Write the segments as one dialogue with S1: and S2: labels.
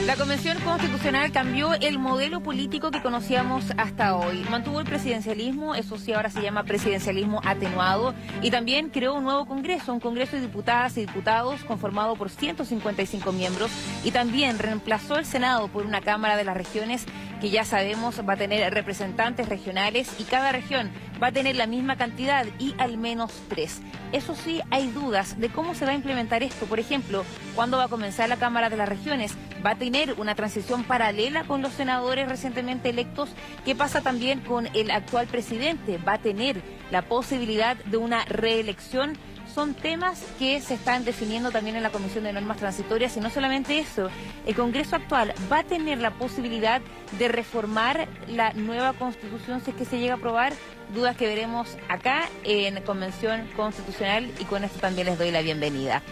S1: La Convención Constitucional cambió el modelo político que conocíamos hasta hoy. Mantuvo el presidencialismo, eso sí, ahora se llama presidencialismo atenuado, y también creó un nuevo Congreso, un Congreso de diputadas y diputados conformado por 155 miembros, y también reemplazó el Senado por una Cámara de las Regiones que ya sabemos va a tener representantes regionales y cada región va a tener la misma cantidad y al menos 3. Eso sí, hay dudas de cómo se va a implementar esto. Por ejemplo, ¿cuándo va a comenzar la Cámara de las Regiones? ¿Va a tener una transición paralela con los senadores recientemente electos? ¿Qué pasa también con el actual presidente? ¿Va a tener la posibilidad de una reelección? Son temas que se están definiendo también en la Comisión de Normas Transitorias, y no solamente eso, el Congreso actual va a tener la posibilidad de reformar la nueva Constitución si es que se llega a aprobar. Dudas que veremos acá en Convención Constitucional, y con esto también les doy la bienvenida.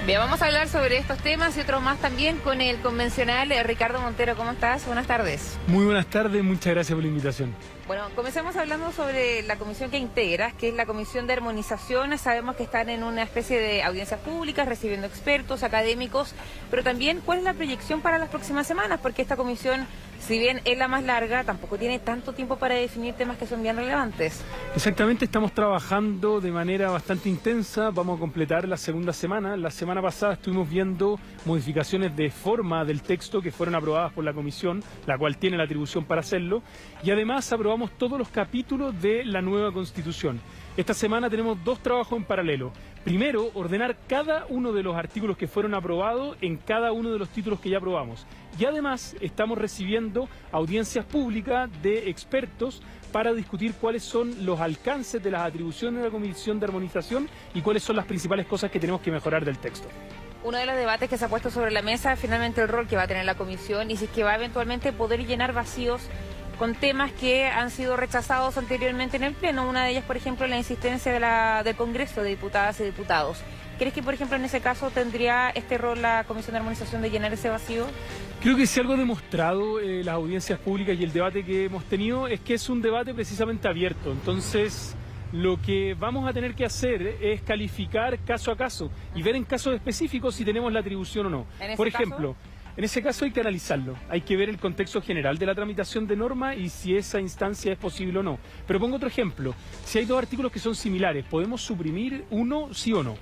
S1: Bien, vamos a hablar sobre estos temas y otros más también con el convencional Ricardo Montero. ¿Cómo estás? Buenas tardes.
S2: Muy buenas tardes, muchas gracias por la invitación.
S1: Bueno, comencemos hablando sobre la comisión que integras, que es la Comisión de Armonización. Sabemos que están en una especie de audiencias públicas, recibiendo expertos, académicos, pero también cuál es la proyección para las próximas semanas, porque esta comisión, si bien es la más larga, tampoco tiene tanto tiempo para definir temas que son bien relevantes.
S2: Exactamente, estamos trabajando de manera bastante intensa, vamos a completar la segunda semana. La semana pasada estuvimos viendo modificaciones de forma del texto que fueron aprobadas por la comisión, la cual tiene la atribución para hacerlo, y además aprobamos todos los capítulos de la nueva Constitución. Esta semana tenemos dos trabajos en paralelo. Primero, ordenar cada uno de los artículos que fueron aprobados en cada uno de los títulos que ya aprobamos. Y además estamos recibiendo audiencias públicas de expertos para discutir cuáles son los alcances de las atribuciones de la Comisión de Armonización y cuáles son las principales cosas que tenemos que mejorar del texto.
S1: Uno de los debates que se ha puesto sobre la mesa es finalmente el rol que va a tener la comisión y si es que va a eventualmente poder llenar vacíos con temas que han sido rechazados anteriormente en el Pleno. Una de ellas, por ejemplo, la insistencia del Congreso de Diputadas y Diputados. ¿Crees que, por ejemplo, en ese caso tendría este rol la Comisión de Armonización de llenar ese vacío?
S2: Creo que si algo ha demostrado las audiencias públicas y el debate que hemos tenido es que es un debate precisamente abierto. Entonces, lo que vamos a tener que hacer es calificar caso a caso y ver en casos específicos si tenemos la atribución o no. Por ejemplo, en ese caso hay que analizarlo, hay que ver el contexto general de la tramitación de norma y si esa instancia es posible o no. Pero pongo otro ejemplo, si hay dos artículos que son similares, ¿podemos suprimir uno sí o no?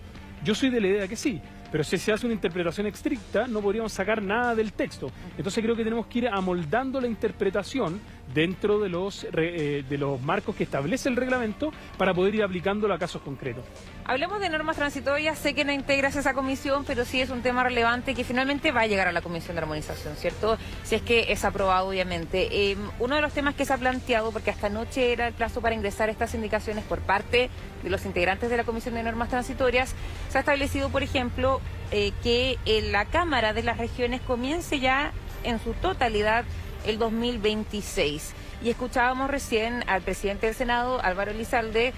S2: Yo soy de la idea que sí, pero si se hace una interpretación estricta no podríamos sacar nada del texto. Entonces creo que tenemos que ir amoldando la interpretación dentro de los marcos que establece el reglamento para poder ir aplicándolo a casos concretos.
S1: Hablemos de normas transitorias, sé que no integras esa comisión, pero sí es un tema relevante que finalmente va a llegar a la Comisión de Armonización, ¿cierto? Si es que es aprobado, obviamente. Uno de los temas que se ha planteado, porque hasta anoche era el plazo para ingresar estas indicaciones por parte de los integrantes de la Comisión de Normas Transitorias, se ha establecido, por ejemplo, que la Cámara de las Regiones comience ya en su totalidad el 2026. Y escuchábamos recién al presidente del Senado, Álvaro Elizalde,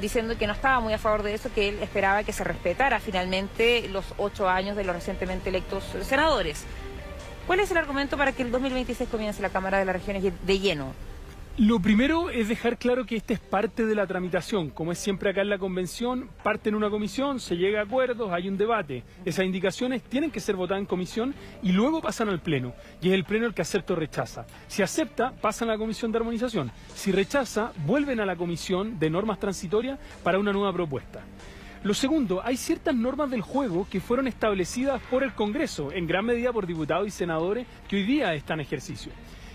S1: diciendo que no estaba muy a favor de eso, que él esperaba que se respetara finalmente los 8 años de los recientemente electos senadores. ¿Cuál es el argumento para que el 2026 comience la Cámara de las Regiones de lleno?
S2: Lo primero es dejar claro que esta es parte de la tramitación. Como es siempre acá en la convención, parte en una comisión, se llega a acuerdos, hay un debate. Esas indicaciones tienen que ser votadas en comisión y luego pasan al Pleno. Y es el Pleno el que acepta o rechaza. Si acepta, pasan a la Comisión de Armonización. Si rechaza, vuelven a la Comisión de Normas Transitorias para una nueva propuesta. Lo segundo, hay ciertas normas del juego que fueron establecidas por el Congreso, en gran medida por diputados y senadores que hoy día están en ejercicio.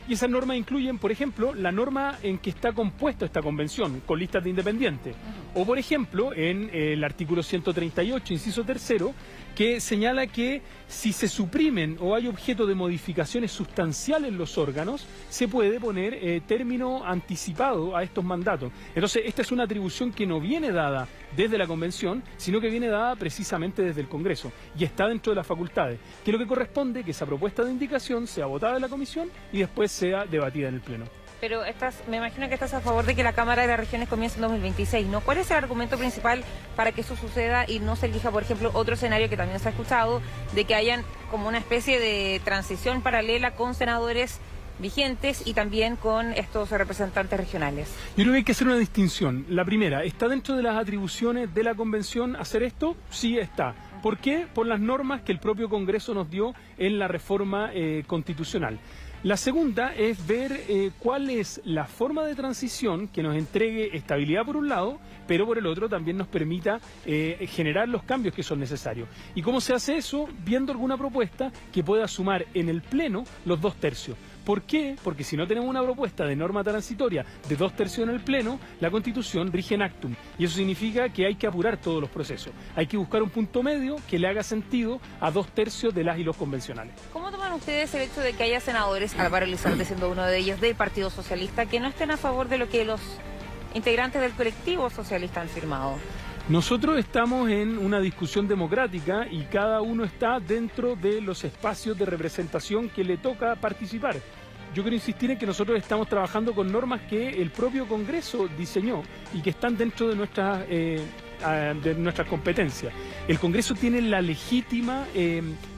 S2: Y esas normas incluyen, por ejemplo, la norma en que está compuesta esta convención, con listas de independientes. O, por ejemplo, en el artículo 138, inciso tercero, que señala que si se suprimen o hay objeto de modificaciones sustanciales en los órganos, se puede poner término anticipado a estos mandatos. Entonces, esta es una atribución que no viene dada desde la Convención, sino que viene dada precisamente desde el Congreso y está dentro de las facultades, que es lo que corresponde que esa propuesta de indicación sea votada en la Comisión y después sea debatida en el Pleno.
S1: Pero me imagino que estás a favor de que la Cámara de las Regiones comience en 2026, ¿no? ¿Cuál es el argumento principal para que eso suceda y no se elija, por ejemplo, otro escenario que también se ha escuchado, de que hayan como una especie de transición paralela con senadores vigentes y también con estos representantes regionales?
S2: Yo creo que hay que hacer una distinción. La primera, ¿está dentro de las atribuciones de la Convención hacer esto? Sí está. ¿Por qué? Por las normas que el propio Congreso nos dio en la reforma constitucional. La segunda es ver cuál es la forma de transición que nos entregue estabilidad por un lado, pero por el otro también nos permita generar los cambios que son necesarios. ¿Y cómo se hace eso? Viendo alguna propuesta que pueda sumar en el Pleno los 2/3. ¿Por qué? Porque si no tenemos una propuesta de norma transitoria de 2/3 en el Pleno, la Constitución rige en actum. Y eso significa que hay que apurar todos los procesos. Hay que buscar un punto medio que le haga sentido a 2/3 de las y los convencionales.
S1: ¿Cómo toman ustedes el hecho de que haya senadores, Álvaro Elizalde siendo uno de ellos, del Partido Socialista, que no estén a favor de lo que los integrantes del colectivo socialista han firmado?
S2: Nosotros estamos en una discusión democrática y cada uno está dentro de los espacios de representación que le toca participar. Yo quiero insistir en que nosotros estamos trabajando con normas que el propio Congreso diseñó y que están dentro de nuestras competencias. El Congreso tiene la legítima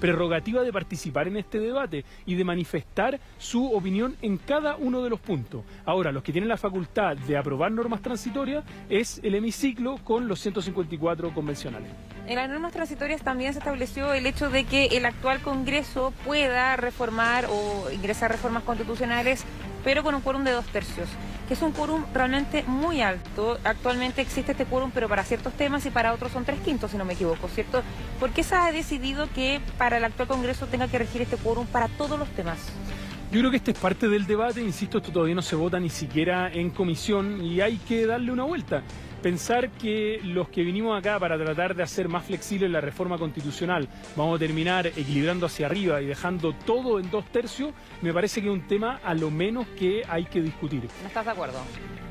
S2: prerrogativa de participar en este debate y de manifestar su opinión en cada uno de los puntos. Ahora, los que tienen la facultad de aprobar normas transitorias es el hemiciclo con los 154 convencionales.
S1: En las normas transitorias también se estableció el hecho de que el actual Congreso pueda reformar o ingresar reformas constitucionales, pero con un quórum de 2/3, que es un quórum realmente muy alto. Actualmente existe este quórum, pero para ciertos temas y para otros son 3/5, si no me equivoco, ¿cierto? ¿Por qué se ha decidido que para el actual Congreso tenga que regir este quórum para todos los temas?
S2: Yo creo que este es parte del debate, insisto, esto todavía no se vota ni siquiera en comisión y hay que darle una vuelta. Pensar que los que vinimos acá para tratar de hacer más flexible la reforma constitucional vamos a terminar equilibrando hacia arriba y dejando todo en 2/3, me parece que es un tema a lo menos que hay que discutir.
S1: ¿No estás de acuerdo?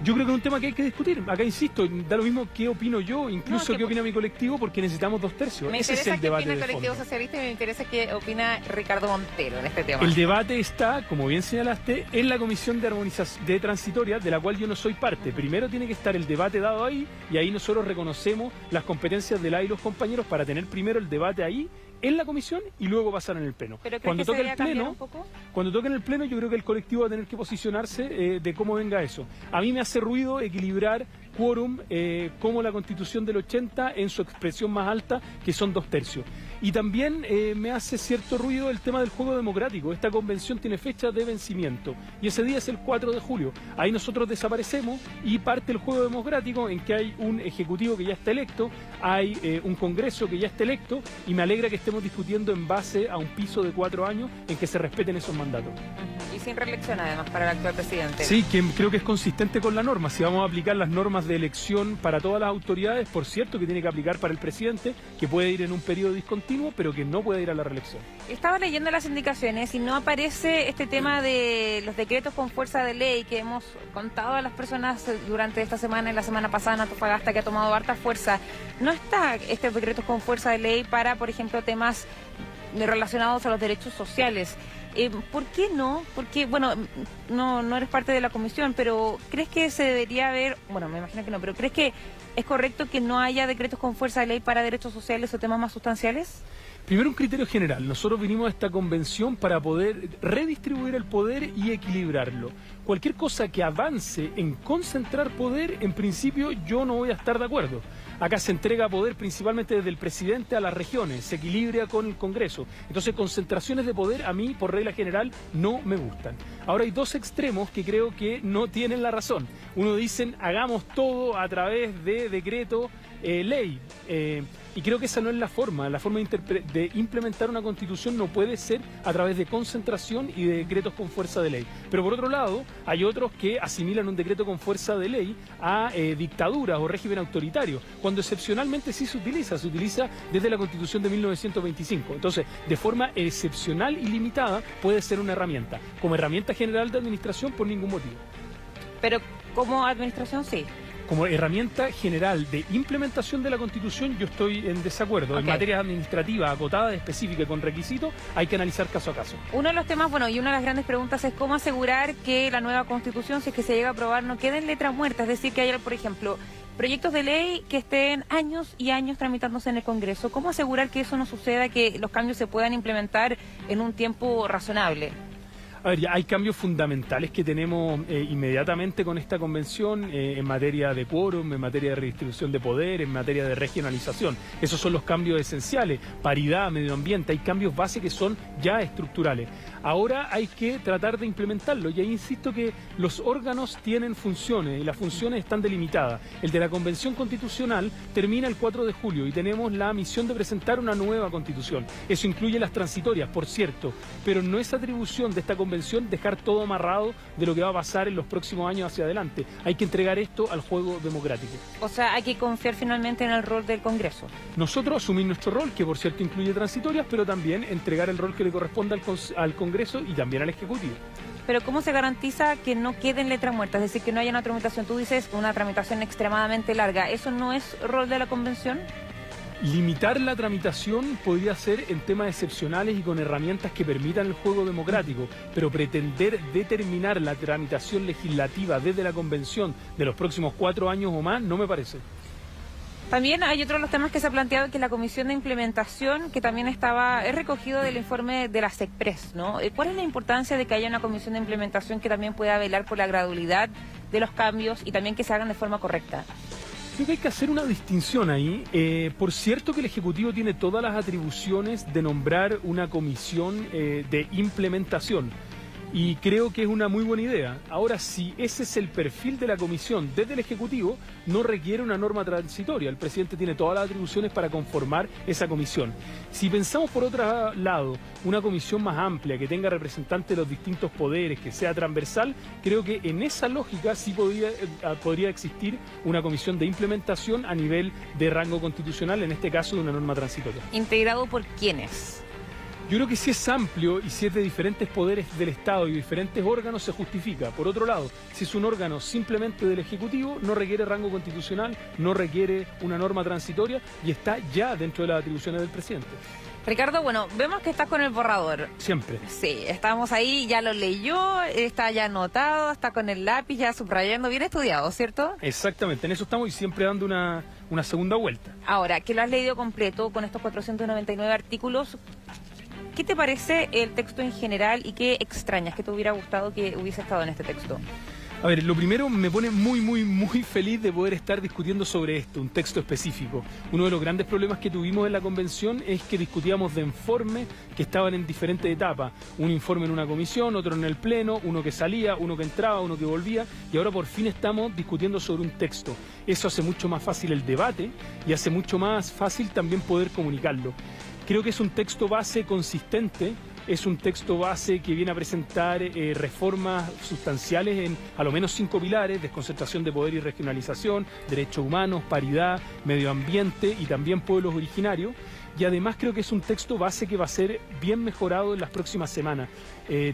S2: Yo creo que es un tema que hay que discutir. Acá insisto, da lo mismo qué opino yo, incluso qué opina mi colectivo, porque necesitamos 2/3.
S1: Ese es el debate. Me interesa qué opina el colectivo socialista y me interesa qué opina Ricardo Montero en este tema.
S2: El debate está, como bien señalaste, en la Comisión de Armonización de Transitoria, de la cual yo no soy parte. Primero tiene que estar el debate dado ahí, y ahí nosotros reconocemos las competencias de la y los compañeros para tener primero el debate ahí, en la comisión, y luego pasar en el pleno.
S1: Cuando toque el pleno,
S2: cuando toque en el pleno, yo creo que el colectivo va a tener que posicionarse de cómo venga eso. A mí me hace ruido equilibrar quórum como la Constitución del 80 en su expresión más alta, que son 2/3. Y también me hace cierto ruido el tema del juego democrático. Esta convención tiene fecha de vencimiento y ese día es el 4 de julio. Ahí nosotros desaparecemos y parte el juego democrático en que hay un ejecutivo que ya está electo, hay un congreso que ya está electo, y me alegra que estemos discutiendo en base a un piso de 4 años en que se respeten esos mandatos.
S1: Y sin reelección además para el actual presidente.
S2: Sí, que creo que es consistente con la norma. Si vamos a aplicar las normas de elección para todas las autoridades, por cierto que tiene que aplicar para el presidente, que puede ir en un periodo discontinuo, pero que no puede ir a la reelección.
S1: Estaba leyendo las indicaciones y no aparece este tema de los decretos con fuerza de ley que hemos contado a las personas durante esta semana y la semana pasada en Antofagasta, que ha tomado harta fuerza. No está este decreto con fuerza de ley para, por ejemplo, temas relacionados a los derechos sociales. ¿Por qué no? Porque, bueno, no eres parte de la comisión, pero ¿crees que se debería haber, bueno, me imagino que no, pero ¿crees que es correcto que no haya decretos con fuerza de ley para derechos sociales o temas más sustanciales?
S2: Primero, un criterio general. Nosotros vinimos a esta convención para poder redistribuir el poder y equilibrarlo. Cualquier cosa que avance en concentrar poder, en principio yo no voy a estar de acuerdo. Acá se entrega poder principalmente desde el presidente a las regiones, se equilibra con el Congreso. Entonces, concentraciones de poder a mí, por regla general, no me gustan. Ahora hay dos extremos que creo que no tienen la razón. Uno dicen, hagamos todo a través de decreto, ley. Y creo que esa no es la forma. La forma de implementar una constitución no puede ser a través de concentración y de decretos con fuerza de ley. Pero por otro lado, hay otros que asimilan un decreto con fuerza de ley a dictaduras o régimen autoritario, cuando excepcionalmente sí se utiliza desde la Constitución de 1925. Entonces, de forma excepcional y limitada puede ser una herramienta. Como herramienta general de administración, por ningún motivo.
S1: Pero como administración, sí.
S2: Como herramienta general de implementación de la Constitución, yo estoy en desacuerdo. Okay. En materia administrativa acotada, específica y con requisitos, hay que analizar caso a caso.
S1: Uno de los temas, bueno, y una de las grandes preguntas es cómo asegurar que la nueva Constitución, si es que se llega a aprobar, no quede en letra muerta. Es decir, que haya, por ejemplo, proyectos de ley que estén años y años tramitándose en el Congreso. ¿Cómo asegurar que eso no suceda, que los cambios se puedan implementar en un tiempo razonable?
S2: A ver, ya hay cambios fundamentales que tenemos inmediatamente con esta convención en materia de quórum, en materia de redistribución de poder, en materia de regionalización. Esos son los cambios esenciales, paridad, medio ambiente, hay cambios base que son ya estructurales. Ahora hay que tratar de implementarlo y ahí insisto que los órganos tienen funciones y las funciones están delimitadas. El de la Convención Constitucional termina el 4 de julio y tenemos la misión de presentar una nueva Constitución. Eso incluye las transitorias, por cierto, pero no es atribución de esta convención dejar todo amarrado de lo que va a pasar en los próximos años hacia adelante. Hay que entregar esto al juego democrático.
S1: O sea, hay que confiar finalmente en el rol del Congreso.
S2: Nosotros asumir nuestro rol, que por cierto incluye transitorias, pero también entregar el rol que le corresponde al Congreso y también al Ejecutivo.
S1: Pero ¿cómo se garantiza que no queden letras muertas? Es decir, que no haya una tramitación. Tú dices una tramitación extremadamente larga. ¿Eso no es rol de la Convención?
S2: Limitar la tramitación podría ser en temas excepcionales y con herramientas que permitan el juego democrático, pero pretender determinar la tramitación legislativa desde la Convención de los próximos 4 años o más no me parece.
S1: También hay otro de los temas que se ha planteado, que es la comisión de implementación, que también es recogido del informe de la SECPRES, ¿no? ¿Cuál es la importancia de que haya una comisión de implementación que también pueda velar por la gradualidad de los cambios y también que se hagan de forma correcta?
S2: Creo que hay que hacer una distinción ahí. Por cierto que el Ejecutivo tiene todas las atribuciones de nombrar una comisión de implementación. Y creo que es una muy buena idea. Ahora, si ese es el perfil de la comisión desde el Ejecutivo, no requiere una norma transitoria. El presidente tiene todas las atribuciones para conformar esa comisión. Si pensamos por otro lado, una comisión más amplia, que tenga representantes de los distintos poderes, que sea transversal, creo que en esa lógica sí podría existir una comisión de implementación a nivel de rango constitucional, en este caso de una norma transitoria.
S1: ¿Integrado por quiénes?
S2: Yo creo que si es amplio y si es de diferentes poderes del Estado y diferentes órganos se justifica. Por otro lado, si es un órgano simplemente del Ejecutivo, no requiere rango constitucional, no requiere una norma transitoria y está ya dentro de las atribuciones del presidente.
S1: Ricardo, bueno, vemos que estás con el borrador.
S2: Siempre.
S1: Sí, estamos ahí, ya lo leyó, está ya anotado, está con el lápiz ya subrayando, bien estudiado, ¿cierto?
S2: Exactamente, en eso estamos y siempre dando una segunda vuelta.
S1: Ahora, que lo has leído completo con estos 499 artículos, ¿qué te parece el texto en general y qué extrañas? ¿Qué te hubiera gustado que hubiese estado en este texto?
S2: A ver, lo primero, me pone muy feliz de poder estar discutiendo sobre esto, un texto específico. Uno de los grandes problemas que tuvimos en la convención es que discutíamos de informes que estaban en diferentes etapas. Un informe en una comisión, otro en el pleno, uno que salía, uno que entraba, uno que volvía, y ahora por fin estamos discutiendo sobre un texto. Eso hace mucho más fácil el debate y hace mucho más fácil también poder comunicarlo. Creo que es un texto base consistente. Es un texto base que viene a presentar reformas sustanciales en a lo menos 5 pilares: desconcentración de poder y regionalización, derechos humanos, paridad, medio ambiente y también pueblos originarios. Y además creo que es un texto base que va a ser bien mejorado en las próximas semanas.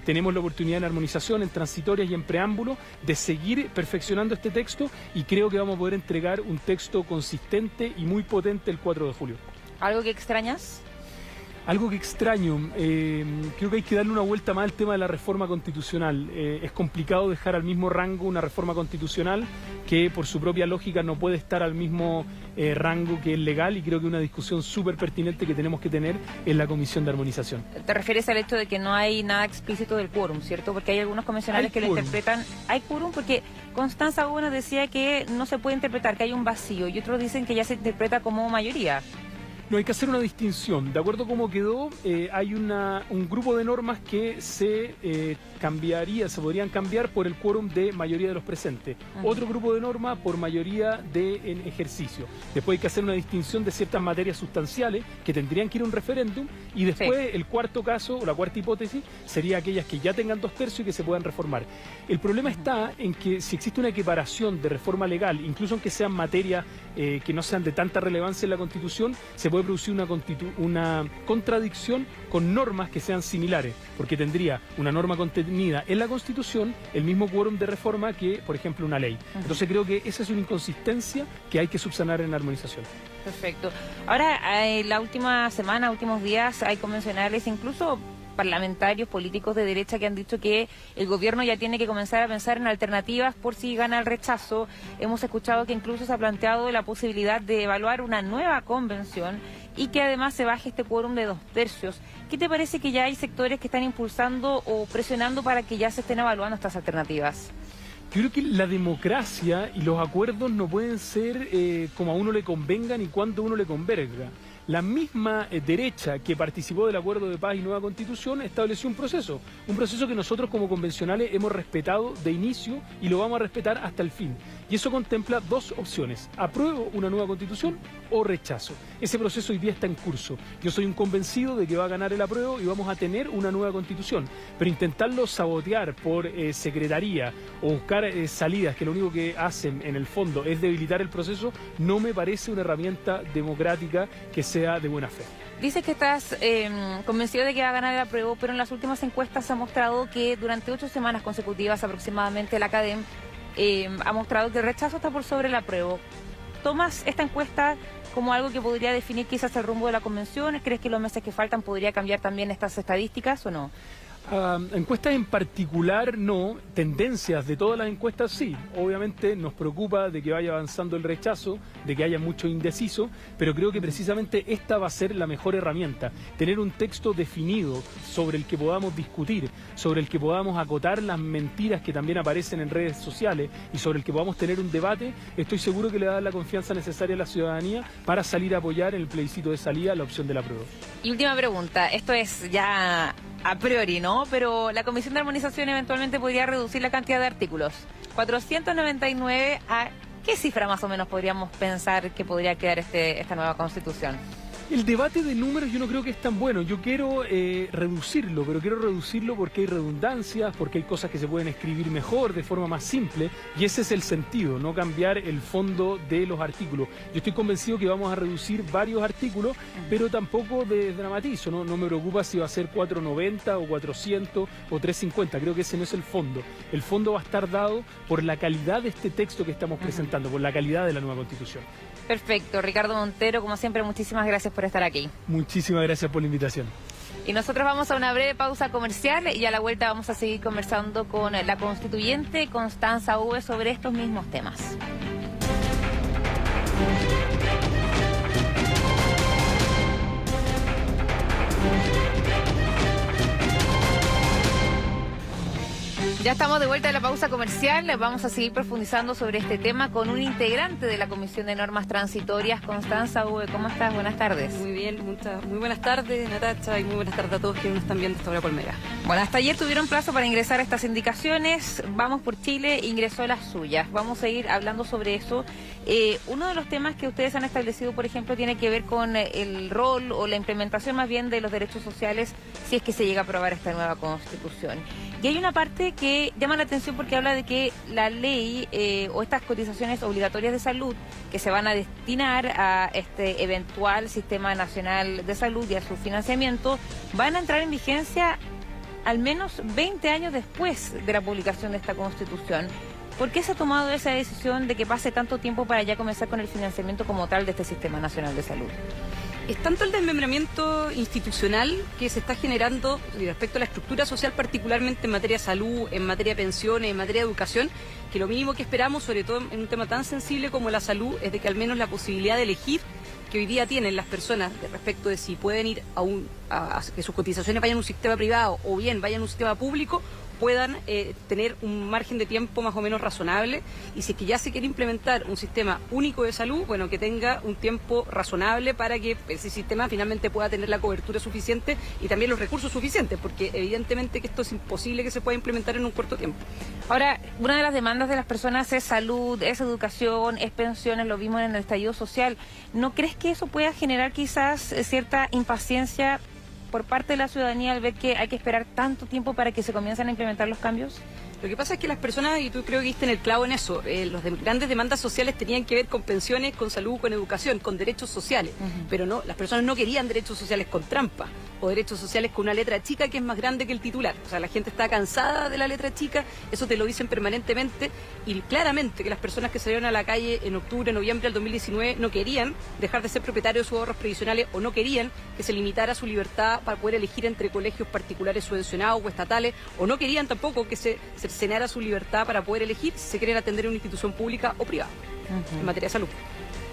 S2: Tenemos la oportunidad en armonización, en transitorias y en preámbulo de seguir perfeccionando este texto y creo que vamos a poder entregar un texto consistente y muy potente el 4 de julio.
S1: ¿Algo que extrañas?
S2: Algo que extraño, creo que hay que darle una vuelta más al tema de la reforma constitucional. Es complicado dejar al mismo rango una reforma constitucional que por su propia lógica no puede estar al mismo rango que el legal, y creo que es una discusión súper pertinente que tenemos que tener en la Comisión de Armonización.
S1: ¿Te refieres al hecho de que no hay nada explícito del quórum, cierto? Porque hay algunos convencionales que lo interpretan. ¿Hay quórum? Porque Constanza Gómez decía que no se puede interpretar, que hay un vacío, y otros dicen que ya se interpreta como mayoría.
S2: No, hay que hacer una distinción. De acuerdo a cómo quedó, hay un grupo de normas que se podrían cambiar por el quórum de mayoría de los presentes. Otro grupo de normas por mayoría en ejercicio. Después hay que hacer una distinción de ciertas materias sustanciales que tendrían que ir a un referéndum, y después el cuarto caso, o la cuarta hipótesis, sería aquellas que ya tengan 2/3 y que se puedan reformar. El problema está en que si existe una equiparación de reforma legal, incluso aunque sean materias que no sean de tanta relevancia en la Constitución, se puede producir una contradicción con normas que sean similares, porque tendría una norma contenida en la Constitución el mismo quórum de reforma que, por ejemplo, una ley. Entonces creo que esa es una inconsistencia que hay que subsanar en la armonización.
S1: Perfecto. Ahora, la última semana, últimos días, hay convencionales, incluso parlamentarios políticos de derecha, que han dicho que el gobierno ya tiene que comenzar a pensar en alternativas por si gana el rechazo. Hemos escuchado que incluso se ha planteado la posibilidad de evaluar una nueva convención y que además se baje este quórum de 2/3. ¿Qué te parece que ya hay sectores que están impulsando o presionando para que ya se estén evaluando estas alternativas?
S2: Yo creo que la democracia y los acuerdos no pueden ser como a uno le convenga ni cuando a uno le converga. La misma derecha que participó del Acuerdo de Paz y Nueva Constitución estableció un proceso que nosotros como convencionales hemos respetado de inicio y lo vamos a respetar hasta el fin. Y eso contempla dos opciones: apruebo una nueva Constitución o rechazo. Ese proceso hoy día está en curso. Yo soy un convencido de que va a ganar el apruebo y vamos a tener una nueva Constitución. Pero intentarlo sabotear por secretaría o buscar salidas que lo único que hacen en el fondo es debilitar el proceso, no me parece una herramienta democrática que sea de buena fe.
S1: Dices que estás convencido de que va a ganar el apruebo, pero en las últimas encuestas se ha mostrado que durante 8 semanas consecutivas aproximadamente la CADEM ha mostrado que el rechazo está por sobre el apruebo. ¿Tomas esta encuesta como algo que podría definir quizás el rumbo de la convención? ¿Crees que los meses que faltan podría cambiar también estas estadísticas o no?
S2: Encuestas en particular no, tendencias de todas las encuestas sí. Obviamente nos preocupa de que vaya avanzando el rechazo, de que haya mucho indeciso, pero creo que precisamente esta va a ser la mejor herramienta. Tener un texto definido sobre el que podamos discutir, sobre el que podamos acotar las mentiras que también aparecen en redes sociales y sobre el que podamos tener un debate, estoy seguro que le va a dar la confianza necesaria a la ciudadanía para salir a apoyar en el plebiscito de salida la opción del apruebo.
S1: Y última pregunta, esto es ya a priori, ¿no? Pero la Comisión de Armonización eventualmente podría reducir la cantidad de artículos. 499 ¿a qué cifra más o menos podríamos pensar que podría quedar esta nueva Constitución?
S2: El debate de números yo no creo que es tan bueno. Yo quiero reducirlo, pero quiero reducirlo porque hay redundancias, porque hay cosas que se pueden escribir mejor, de forma más simple, y ese es el sentido, no cambiar el fondo de los artículos. Yo estoy convencido que vamos a reducir varios artículos, pero tampoco desdramatizo, no me preocupa si va a ser 490 o 400 o 350, creo que ese no es el fondo. El fondo va a estar dado por la calidad de este texto que estamos presentando, por la calidad de la nueva Constitución.
S1: Perfecto, Ricardo Montero, como siempre, muchísimas gracias por estar aquí.
S2: Muchísimas gracias por la invitación.
S1: Y nosotros vamos a una breve pausa comercial y a la vuelta vamos a seguir conversando con la constituyente Constanza Uve sobre estos mismos temas. Ya estamos de vuelta de la pausa comercial, vamos a seguir profundizando sobre este tema con un integrante de la Comisión de Normas Transitorias, Constanza Uve. ¿Cómo estás? Buenas tardes.
S3: Muy bien, muy buenas tardes, Natacha, y muy buenas tardes a todos quienes nos están viendo esta hora por Mega.
S1: Bueno, hasta ayer tuvieron plazo para ingresar a estas indicaciones. Vamos por Chile ingresó las suyas. Vamos a ir hablando sobre eso. Uno de los temas que ustedes han establecido, por ejemplo, tiene que ver con el rol o la implementación más bien de los derechos sociales si es que se llega a aprobar esta nueva Constitución. Y hay una parte que llama la atención porque habla de que la ley o estas cotizaciones obligatorias de salud que se van a destinar a este eventual Sistema Nacional de Salud y a su financiamiento van a entrar en vigencia al menos 20 años después de la publicación de esta Constitución. ¿Por qué se ha tomado esa decisión de que pase tanto tiempo para ya comenzar con el financiamiento como tal de este Sistema Nacional de Salud?
S3: Es tanto el desmembramiento institucional que se está generando respecto a la estructura social, particularmente en materia de salud, en materia de pensiones, en materia de educación, que lo mínimo que esperamos, sobre todo en un tema tan sensible como la salud, es de que al menos la posibilidad de elegir que hoy día tienen las personas respecto de si pueden ir a que sus cotizaciones vayan a un sistema privado o bien vayan a un sistema público, puedan tener un margen de tiempo más o menos razonable, y si es que ya se quiere implementar un sistema único de salud, bueno, que tenga un tiempo razonable para que ese sistema finalmente pueda tener la cobertura suficiente y también los recursos suficientes, porque evidentemente que esto es imposible que se pueda implementar en un corto tiempo.
S1: Ahora, una de las demandas de las personas es salud, es educación, es pensiones, lo vimos en el estallido social. ¿No crees que eso pueda generar quizás cierta impaciencia por parte de la ciudadanía al ver que hay que esperar tanto tiempo para que se comiencen a implementar los cambios?
S3: Lo que pasa es que las personas, y tú creo que diste en el clavo en eso, grandes demandas sociales tenían que ver con pensiones, con salud, con educación, con derechos sociales, pero no, las personas no querían derechos sociales con trampa o derechos sociales con una letra chica que es más grande que el titular. O sea, la gente está cansada de la letra chica, eso te lo dicen permanentemente, y claramente que las personas que salieron a la calle en octubre, noviembre del 2019 no querían dejar de ser propietarios de sus ahorros previsionales o no querían que se limitara su libertad para poder elegir entre colegios particulares subvencionados o estatales, o no querían tampoco que se cercenara su libertad para poder elegir si se quieren atender en una institución pública o privada en materia de salud.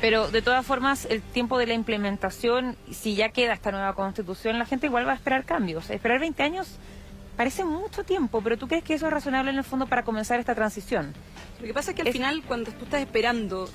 S1: Pero de todas formas, el tiempo de la implementación, si ya queda esta nueva constitución, la gente igual va a esperar cambios. Esperar 20 años parece mucho tiempo, pero ¿tú crees que eso es razonable en el fondo para comenzar esta transición?
S3: Lo que pasa es que al final, cuando tú estás esperando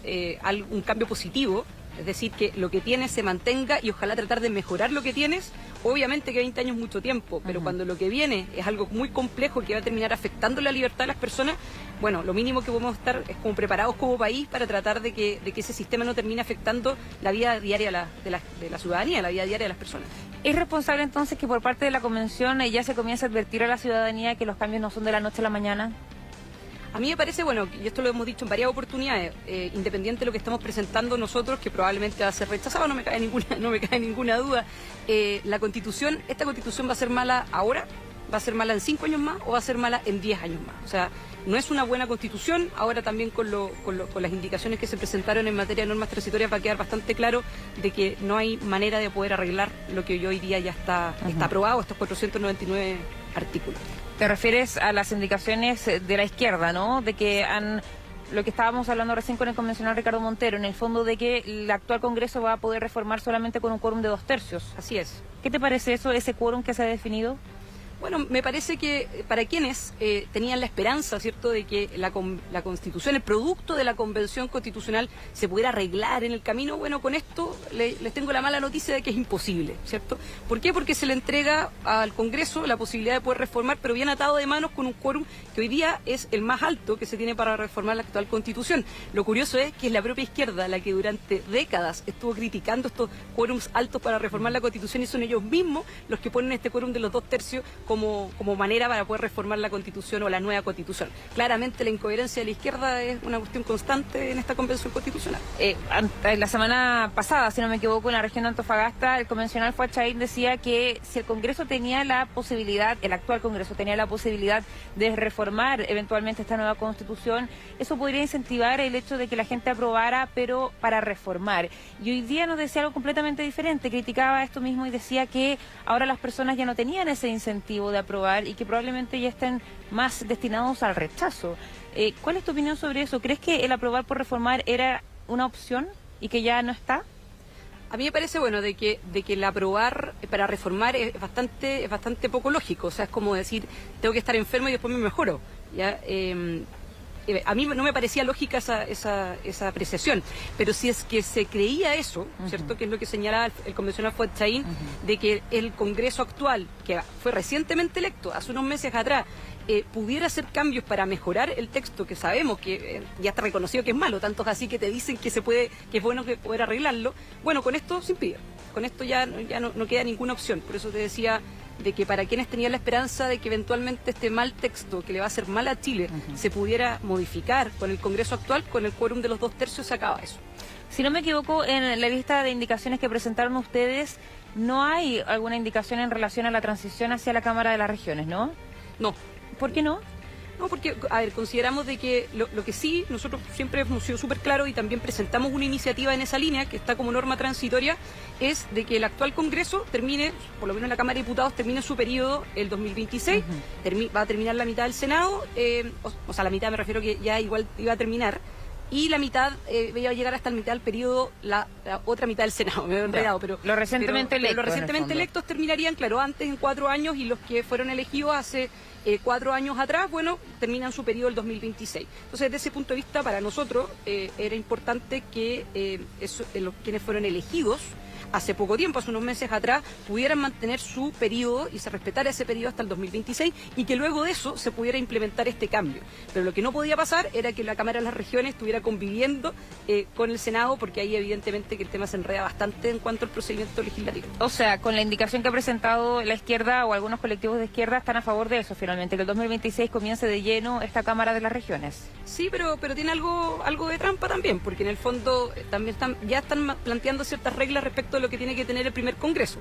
S3: un cambio positivo, es decir, que lo que tienes se mantenga y ojalá tratar de mejorar lo que tienes, obviamente que 20 años es mucho tiempo, pero cuando lo que viene es algo muy complejo que va a terminar afectando la libertad de las personas, bueno, lo mínimo que podemos estar es como preparados como país para tratar de que ese sistema no termine afectando la vida diaria de la ciudadanía, la vida diaria de las personas.
S1: ¿Es responsable entonces que por parte de la Convención ya se comience a advertir a la ciudadanía que los cambios no son de la noche a la mañana?
S3: A mí me parece, bueno, y esto lo hemos dicho en varias oportunidades, independiente de lo que estamos presentando nosotros, que probablemente va a ser rechazado, no me cae ninguna duda, esta Constitución va a ser mala ahora, va a ser mala en 5 años más o va a ser mala en 10 años más. O sea, no es una buena Constitución. Ahora también con las indicaciones que se presentaron en materia de normas transitorias va a quedar bastante claro de que no hay manera de poder arreglar lo que hoy día ya está aprobado, estos 499 artículos.
S1: Te refieres a las indicaciones de la izquierda, ¿no? De que lo que estábamos hablando recién con el convencional Ricardo Montero, en el fondo de que el actual Congreso va a poder reformar solamente con un quórum de 2/3.
S3: Así es.
S1: ¿Qué te parece eso, ese quórum que se ha definido?
S3: Bueno, me parece que para quienes tenían la esperanza, ¿cierto?, de que la Constitución, el producto de la Convención Constitucional se pudiera arreglar en el camino, bueno, con esto les tengo la mala noticia de que es imposible, ¿cierto? ¿Por qué? Porque se le entrega al Congreso la posibilidad de poder reformar, pero bien atado de manos con un quórum que hoy día es el más alto que se tiene para reformar la actual Constitución. Lo curioso es que es la propia izquierda la que durante décadas estuvo criticando estos quórums altos para reformar la Constitución y son ellos mismos los que ponen este quórum de los 2/3 como manera para poder reformar la Constitución o la nueva Constitución. Claramente la incoherencia de la izquierda es una cuestión constante en esta Convención Constitucional.
S1: La semana pasada, si no me equivoco, en la región de Antofagasta, el convencional Fuachain decía que si el Congreso tenía la posibilidad, el actual Congreso tenía la posibilidad de reformar eventualmente esta nueva Constitución, eso podría incentivar el hecho de que la gente aprobara, pero para reformar. Y hoy día nos decía algo completamente diferente, criticaba esto mismo y decía que ahora las personas ya no tenían ese incentivo de aprobar y que probablemente ya estén más destinados al rechazo. ¿Cuál es tu opinión sobre eso? ¿Crees que el aprobar por reformar era una opción y que ya no está?
S3: A mí me parece, bueno, de que el aprobar para reformar es bastante poco lógico. O sea, es como decir, tengo que estar enfermo y después me mejoro. ¿Ya? A mí no me parecía lógica esa apreciación, pero si es que se creía eso, ¿cierto?, que es lo que señalaba el convencional Fuachain, de que el Congreso actual, que fue recientemente electo, hace unos meses atrás, pudiera hacer cambios para mejorar el texto, que sabemos que ya está reconocido que es malo, tantos así que te dicen que es bueno que poder arreglarlo, bueno, con esto se impide, con esto ya no queda ninguna opción. Por eso te decía de que para quienes tenían la esperanza de que eventualmente este mal texto que le va a hacer mal a Chile se pudiera modificar con el Congreso actual, con el quórum de los 2/3 se acaba eso.
S1: Si no me equivoco, en la lista de indicaciones que presentaron ustedes, no hay alguna indicación en relación a la transición hacia la Cámara de las Regiones, ¿no?
S3: No.
S1: ¿Por qué no?
S3: No, porque, a ver, consideramos de que lo que sí, nosotros siempre hemos sido súper claros y también presentamos una iniciativa en esa línea, que está como norma transitoria, es de que el actual Congreso termine, por lo menos la Cámara de Diputados, termine su periodo el 2026, va a terminar la mitad del Senado, o sea, la mitad me refiero que ya igual iba a terminar, y la mitad iba a llegar hasta la mitad del periodo, la otra mitad del Senado, me he enredado, pero
S1: los recientemente
S3: electos terminarían, claro, antes en 4 años, y los que fueron elegidos hace 4 años atrás, bueno, terminan su periodo el 2026. Entonces, desde ese punto de vista, para nosotros era importante que quienes fueron elegidos hace poco tiempo, hace unos meses atrás, pudieran mantener su periodo y se respetara ese periodo hasta el 2026 y que luego de eso se pudiera implementar este cambio. Pero lo que no podía pasar era que la Cámara de las Regiones estuviera conviviendo con el Senado, porque ahí evidentemente que el tema se enreda bastante en cuanto al procedimiento legislativo.
S1: O sea, con la indicación que ha presentado la izquierda o algunos colectivos de izquierda están a favor de eso finalmente, que el 2026 comience de lleno esta Cámara de las Regiones.
S3: Sí, pero tiene algo de trampa también, porque en el fondo también ya están planteando ciertas reglas respecto de lo que tiene que tener el primer Congreso.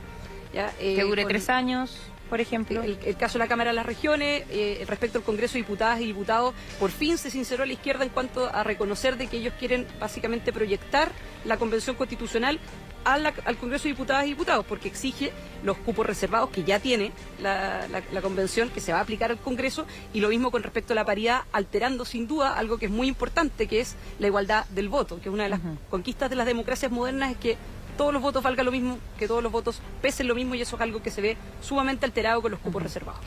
S3: ¿Ya?
S1: Que dure 3 años, por ejemplo.
S3: El caso de la Cámara de las Regiones, respecto al Congreso de Diputadas y Diputados, por fin se sinceró la izquierda en cuanto a reconocer de que ellos quieren básicamente proyectar la Convención Constitucional al Congreso de Diputadas y Diputados, porque exige los cupos reservados que ya tiene la Convención, que se va a aplicar al Congreso, y lo mismo con respecto a la paridad, alterando sin duda algo que es muy importante, que es la igualdad del voto, que es una de las conquistas de las democracias modernas, es que todos los votos valgan lo mismo, que todos los votos pesen lo mismo, y eso es algo que se ve sumamente alterado con los cupos reservados.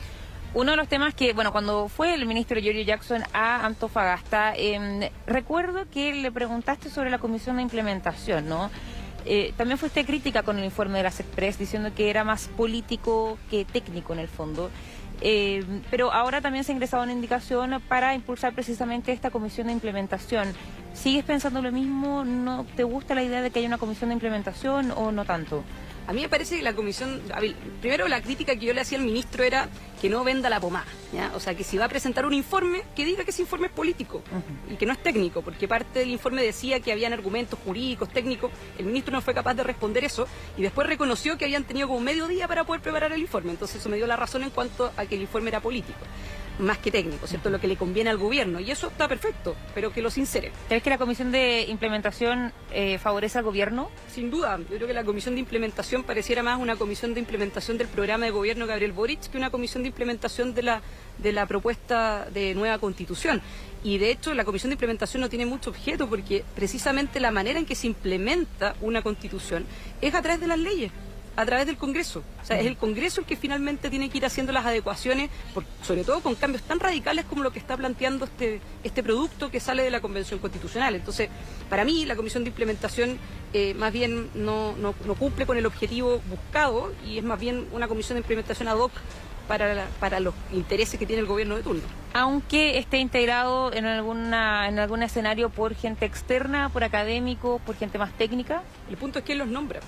S1: Uno de los temas que, bueno, cuando fue el ministro Giorgio Jackson a Antofagasta, recuerdo que le preguntaste sobre la comisión de implementación, ¿no? También fuiste crítica con el informe de la SECPRES, diciendo que era más político que técnico en el fondo. Pero ahora también se ha ingresado una indicación para impulsar precisamente esta comisión de implementación. ¿Sigues pensando lo mismo? ¿No te gusta la idea de que haya una comisión de implementación o no tanto?
S3: A mí me parece que la comisión, primero la crítica que yo le hacía al ministro era que no venda la pomada, ¿ya? O sea, que si va a presentar un informe, que diga que ese informe es político y que no es técnico, porque parte del informe decía que habían argumentos jurídicos, técnicos, el ministro no fue capaz de responder eso y después reconoció que habían tenido como medio día para poder preparar el informe, entonces eso me dio la razón en cuanto a que el informe era político, más que técnico, ¿cierto? Lo que le conviene al gobierno, y eso está perfecto, pero que lo sincere.
S1: ¿Crees que la comisión de implementación favorece al gobierno?
S3: Sin duda, yo creo que la comisión de implementación pareciera más una comisión de implementación del programa de gobierno de Gabriel Boric que una comisión de implementación de la propuesta de nueva constitución. Y de hecho la comisión de implementación no tiene mucho objeto porque precisamente la manera en que se implementa una constitución es a través de las leyes, a través del Congreso. O sea, es el Congreso el que finalmente tiene que ir haciendo las adecuaciones, sobre todo con cambios tan radicales como lo que está planteando este producto que sale de la Convención Constitucional. Entonces, para mí, la Comisión de Implementación más bien no cumple con el objetivo buscado y es más bien una comisión de implementación ad hoc para los intereses que tiene el gobierno de turno.
S1: Aunque esté integrado en algún escenario por gente externa, por académicos, por gente más técnica.
S3: El punto es quién los nombra.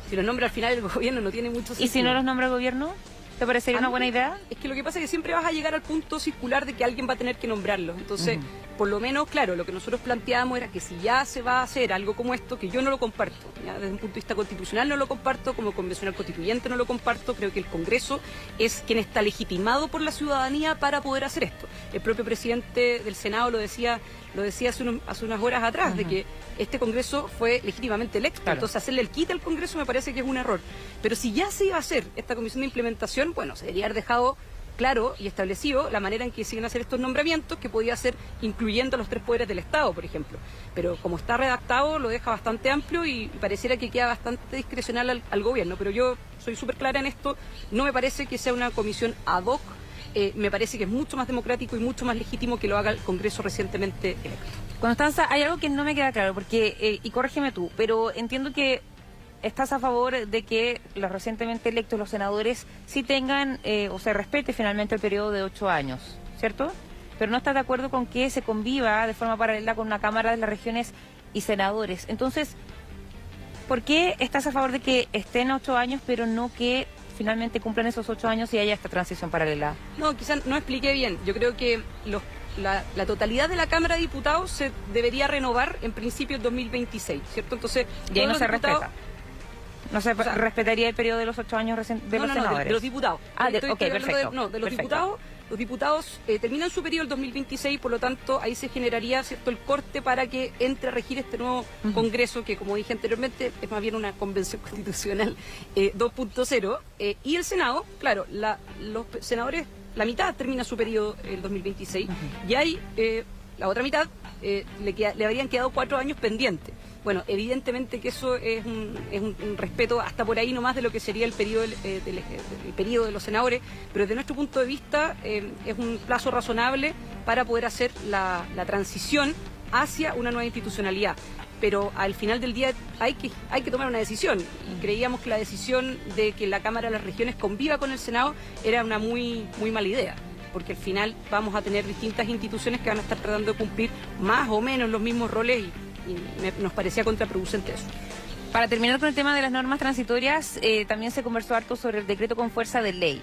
S3: Si los nombra al final el gobierno no tiene mucho sentido.
S1: ¿Y si no los nombra el gobierno? ¿Te parecería una buena idea?
S3: Es que lo que pasa es que siempre vas a llegar al punto circular de que alguien va a tener que nombrarlo. Entonces, por lo menos, claro, lo que nosotros planteábamos era que si ya se va a hacer algo como esto, que yo no lo comparto, ¿ya? Desde un punto de vista constitucional no lo comparto, como convencional constituyente no lo comparto, creo que el Congreso es quien está legitimado por la ciudadanía para poder hacer esto. El propio presidente del Senado lo decía hace unas horas atrás, de que este Congreso fue legítimamente electo. Claro. Entonces hacerle el quite al Congreso me parece que es un error. Pero si ya se iba a hacer esta comisión de implementación, bueno, se debería haber dejado claro y establecido la manera en que se iban a hacer estos nombramientos, que podía ser incluyendo los 3 poderes del Estado, por ejemplo. Pero como está redactado, lo deja bastante amplio y pareciera que queda bastante discrecional al gobierno. Pero yo soy súper clara en esto, no me parece que sea una comisión ad hoc, me parece que es mucho más democrático y mucho más legítimo que lo haga el Congreso recientemente electo.
S1: Constanza, hay algo que no me queda claro, porque, y corrígeme tú, pero entiendo que estás a favor de que los recientemente electos, los senadores, sí tengan o se respete finalmente el periodo de 8 años, ¿cierto? Pero no estás de acuerdo con que se conviva de forma paralela con una Cámara de las Regiones y senadores. Entonces, ¿por qué estás a favor de que estén 8 años, pero no que finalmente cumplan esos 8 años y haya esta transición paralela?
S3: No, quizás no expliqué bien. Yo creo que la totalidad de la Cámara de Diputados se debería renovar en principio en 2026, ¿cierto? Entonces,
S1: y ahí no se respeta. No se respetaría el periodo de los 8 años de los senadores.
S3: De los diputados.
S1: Perfecto.
S3: De los diputados. Los diputados terminan su periodo el 2026, por lo tanto, ahí se generaría, ¿cierto?, el corte para que entre a regir este nuevo Congreso, que, como dije anteriormente, es más bien una convención constitucional 2.0. Y el Senado, claro, los senadores, la mitad termina su periodo el 2026, y ahí la otra mitad le habrían quedado 4 años pendientes. Bueno, evidentemente que eso es un respeto hasta por ahí nomás de lo que sería el periodo de los senadores, pero desde nuestro punto de vista es un plazo razonable para poder hacer la transición hacia una nueva institucionalidad. Pero al final del día hay que tomar una decisión, y creíamos que la decisión de que la Cámara de las Regiones conviva con el Senado era una muy mala idea, porque al final vamos a tener distintas instituciones que van a estar tratando de cumplir más o menos los mismos roles y nos parecía contraproducente eso.
S1: Para terminar con el tema de las normas transitorias, también se conversó harto sobre el decreto con fuerza de ley.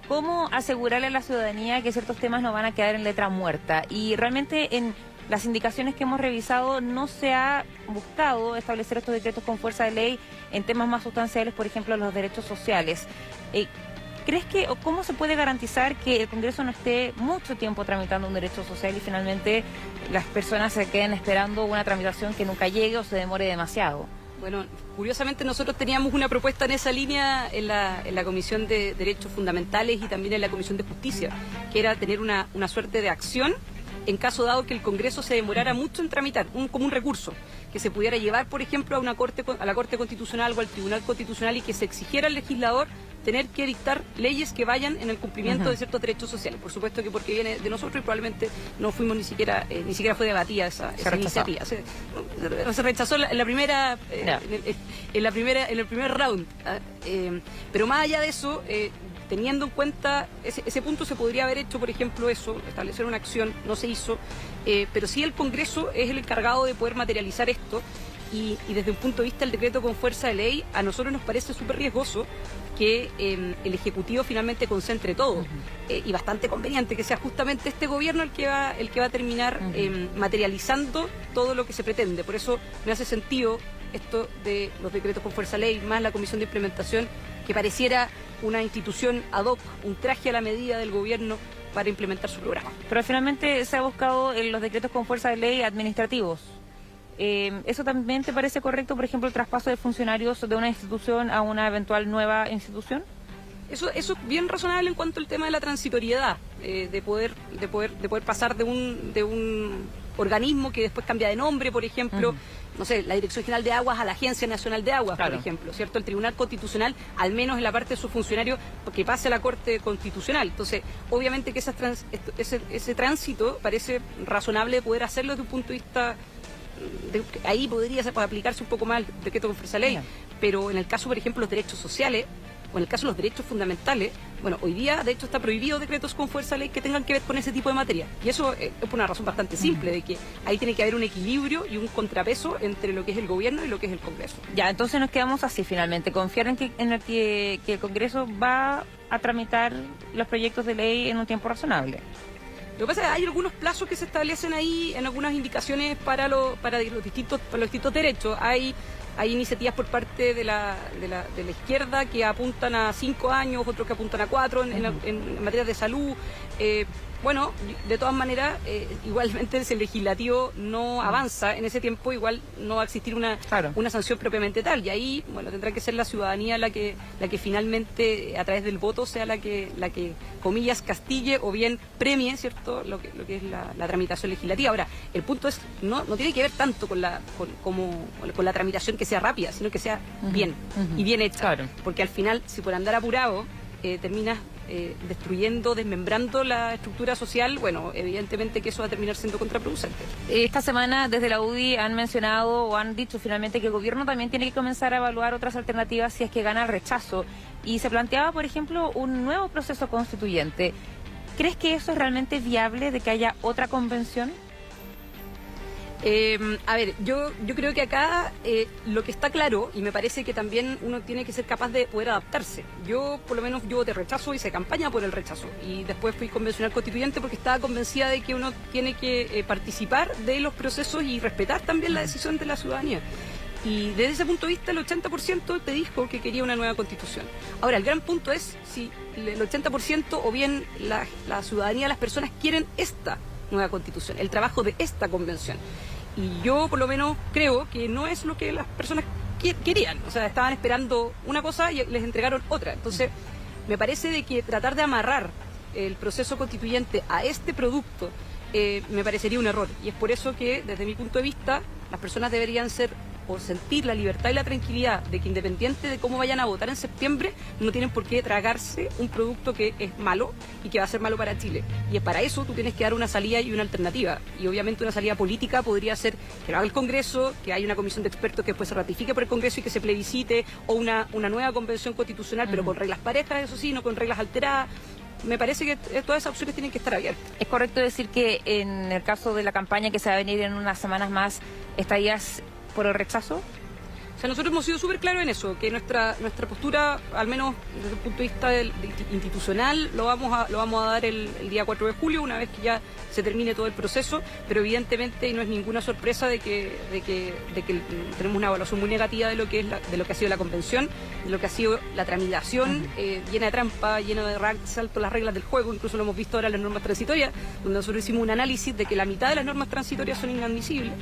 S1: ¿Cómo asegurarle a la ciudadanía que ciertos temas no van a quedar en letra muerta? Y realmente en las indicaciones que hemos revisado no se ha buscado establecer estos decretos con fuerza de ley en temas más sustanciales, por ejemplo, los derechos sociales. ¿Crees que, o cómo se puede garantizar que el Congreso no esté mucho tiempo tramitando un derecho social y finalmente las personas se queden esperando una tramitación que nunca llegue o se demore demasiado?
S3: Bueno, curiosamente nosotros teníamos una propuesta en esa línea en la Comisión de Derechos Fundamentales y también en la Comisión de Justicia, que era tener una suerte de acción en caso dado que el Congreso se demorara mucho en tramitar, como un recurso, que se pudiera llevar, por ejemplo, a la Corte Constitucional o al Tribunal Constitucional y que se exigiera al legislador tener que dictar leyes que vayan en el cumplimiento de ciertos derechos sociales. Por supuesto que porque viene de nosotros y probablemente no fuimos ni siquiera fue debatida esa iniciativa. Se rechazó en la primera, en el primer round. Pero más allá de eso, teniendo en cuenta ese punto, se podría haber hecho, por ejemplo, establecer una acción, no se hizo, pero sí el Congreso es el encargado de poder materializar esto y desde un punto de vista del decreto con fuerza de ley, a nosotros nos parece súper riesgoso que el Ejecutivo finalmente concentre todo y bastante conveniente que sea justamente este gobierno el que va a terminar materializando todo lo que se pretende. Por eso me hace sentido esto de los decretos con fuerza de ley, más la Comisión de Implementación, que pareciera una institución ad hoc, un traje a la medida del gobierno para implementar su programa.
S1: Pero finalmente se ha buscado en los decretos con fuerza de ley administrativos. ¿Eso también te parece correcto, por ejemplo, el traspaso de funcionarios de una institución a una eventual nueva institución?
S3: Eso es bien razonable en cuanto al tema de la transitoriedad, de poder pasar de un organismo que después cambia de nombre, por ejemplo, no sé, la Dirección General de Aguas a la Agencia Nacional de Aguas, por ejemplo, ¿cierto? El Tribunal Constitucional, al menos en la parte de sus funcionarios, que pase a la Corte Constitucional. Entonces, obviamente que ese tránsito parece razonable poder hacerlo desde un punto de vista... ahí podría aplicarse un poco más el decreto con fuerza de ley, pero en el caso, por ejemplo, los derechos sociales, o en el caso de los derechos fundamentales, bueno, hoy día de hecho está prohibido decretos con fuerza de ley que tengan que ver con ese tipo de materia. Y eso es por una razón bastante simple, de que ahí tiene que haber un equilibrio y un contrapeso entre lo que es el gobierno y lo que es el Congreso.
S1: Ya, entonces nos quedamos así finalmente, confiar en que el Congreso va a tramitar los proyectos de ley en un tiempo razonable.
S3: Lo que pasa es que hay algunos plazos que se establecen ahí en algunas indicaciones para los distintos derechos. Hay iniciativas por parte de la izquierda que apuntan a 5 años, otros que apuntan a 4 en materia de salud. Bueno, de todas maneras, igualmente si el legislativo no avanza en ese tiempo, igual no va a existir una sanción propiamente tal. Y ahí, bueno, tendrá que ser la ciudadanía la que finalmente, a través del voto, sea la que comillas, castigue o bien premie, ¿cierto?, lo que es la tramitación legislativa. Ahora, el punto es, no tiene que ver tanto con la tramitación que sea rápida, sino que sea bien y bien hecha. Porque al final, si por andar apurado, terminas destruyendo, desmembrando la estructura social, bueno, evidentemente que eso va a terminar siendo contraproducente.
S1: Esta semana desde la UDI han mencionado o han dicho finalmente que el gobierno también tiene que comenzar a evaluar otras alternativas si es que gana el rechazo. Y se planteaba, por ejemplo, un nuevo proceso constituyente. ¿Crees que eso es realmente viable, de que haya otra convención?
S3: A ver, yo creo que acá lo que está claro, y me parece que también uno tiene que ser capaz de poder adaptarse. Yo, por lo menos, yo voté rechazo, hice campaña por el rechazo. Y después fui convencional constituyente porque estaba convencida de que uno tiene que participar de los procesos y respetar también la decisión de la ciudadanía. Y desde ese punto de vista, el 80% te dijo que quería una nueva constitución. Ahora, el gran punto es si el 80% o bien la ciudadanía, las personas quieren esta nueva constitución, el trabajo de esta convención. Y yo, por lo menos, creo que no es lo que las personas querían. O sea, estaban esperando una cosa y les entregaron otra. Entonces, me parece de que tratar de amarrar el proceso constituyente a este producto me parecería un error. Y es por eso que, desde mi punto de vista, las personas deberían sentir la libertad y la tranquilidad de que, independiente de cómo vayan a votar en septiembre, no tienen por qué tragarse un producto que es malo y que va a ser malo para Chile. Y para eso tú tienes que dar una salida y una alternativa. Y obviamente una salida política podría ser que lo haga el Congreso, que haya una comisión de expertos que después se ratifique por el Congreso y que se plebiscite, o una nueva convención constitucional, pero con reglas parejas, eso sí, no con reglas alteradas. Me parece que todas esas opciones tienen que estar abiertas.
S1: ¿Es correcto decir que en el caso de la campaña que se va a venir en unas semanas más, estarías por el rechazo?
S3: O sea, nosotros hemos sido súper claros en eso, que nuestra postura, al menos desde el punto de vista institucional, lo vamos a dar el día 4 de julio, una vez que ya se termine todo el proceso, pero evidentemente no es ninguna sorpresa de que tenemos una evaluación muy negativa de lo que ha sido la convención, de lo que ha sido la tramitación, llena de trampa, llena de salto las reglas del juego. Incluso lo hemos visto ahora en las normas transitorias, donde nosotros hicimos un análisis de que la mitad de las normas transitorias son inadmisibles.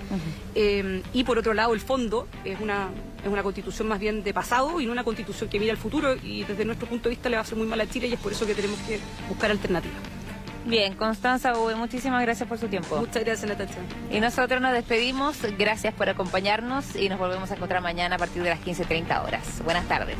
S3: Y por otro lado, el fondo es una constitución más bien de pasado y no una constitución que mira al futuro, y desde nuestro punto de vista le va a hacer muy mal a Chile, y es por eso que tenemos que buscar alternativas.
S1: Bien, Constanza Uve, muchísimas gracias por su tiempo.
S3: Muchas gracias, Natacha.
S1: Y nosotros nos despedimos, gracias por acompañarnos y nos volvemos a encontrar mañana a partir de las 15:30 horas. Buenas tardes.